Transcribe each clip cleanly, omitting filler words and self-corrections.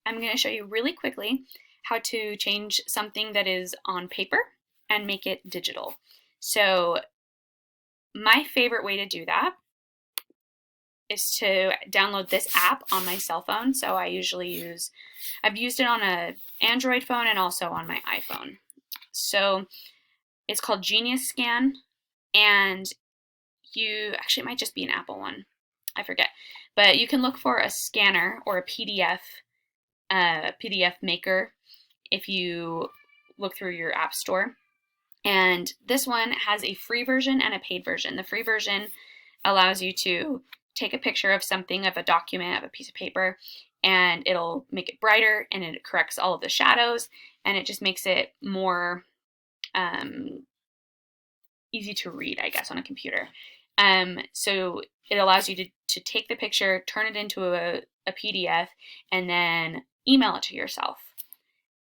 I'm going to show you really quickly how to change something that is on paper and make it digital. So my favorite way to do that is to download this app on my cell phone. So I've used it on an Android phone and also on my iPhone. So it's called Genius Scan, and it might just be an Apple one, I forget. But you can look for a scanner or a PDF maker if you look through your app store. And this one has a free version and a paid version. The free version allows you to take a picture of something, of a document, of a piece of paper, and it'll make it brighter, and it corrects all of the shadows, and it just makes it more easy to read, I guess, on a computer. So it allows you to take the picture, turn it into a PDF, and then email it to yourself.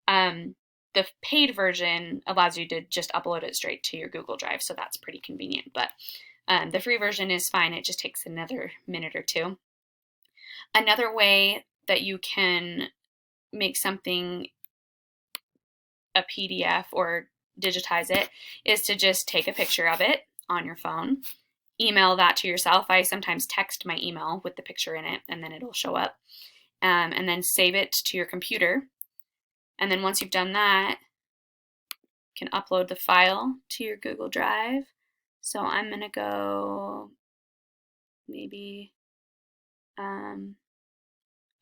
The paid version allows you to just upload it straight to your Google Drive, so that's pretty convenient. But the free version is fine. It just takes another minute or two. Another way that you can make something a PDF or digitize it is to just take a picture of it on your phone, email that to yourself. I sometimes text my email with the picture in it, and then it'll show up, and then save it to your computer. And then once you've done that, you can upload the file to your Google Drive. So I'm going to go maybe, I'm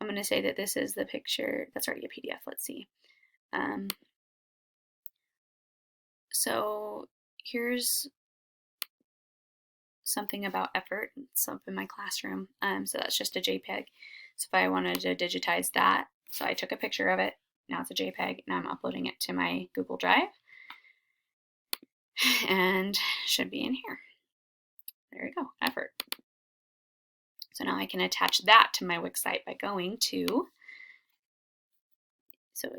going to say that this is the picture. That's already a PDF. Let's see. So here's something about effort. It's up in my classroom. So that's just a JPEG. So if I wanted to digitize that, so I took a picture of it. Now it's a JPEG, and I'm uploading it to my Google Drive. And should be in here. There we go, effort. So now I can attach that to my Wix site by going to, so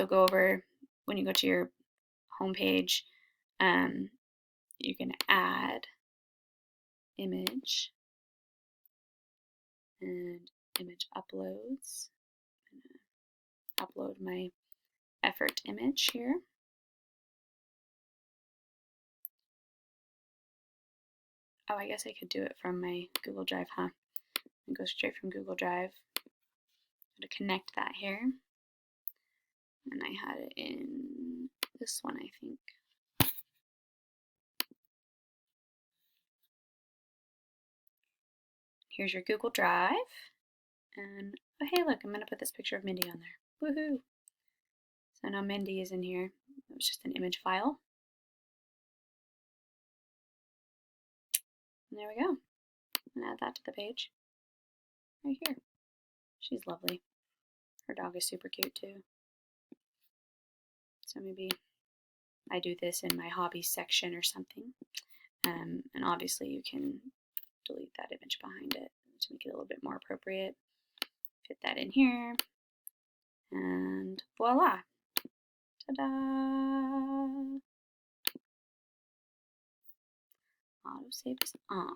go over, when you go to your home page, you can add image and image uploads. I'm gonna upload my effort image here. Oh, I guess I could do it from my Google Drive, huh? And go straight from Google Drive. To connect that here. And I had it in this one, I think. Here's your Google Drive. And oh, hey, look, I'm going to put this picture of Mindy on there. Woohoo! So now Mindy is in here. It was just an image file. And there we go. And add that to the page. Right here. She's lovely. Her dog is super cute too. So maybe I do this in my hobbies section or something. And obviously you can delete that image behind it to make it a little bit more appropriate. Fit that in here. And voila! Ta-da! Autosave is on.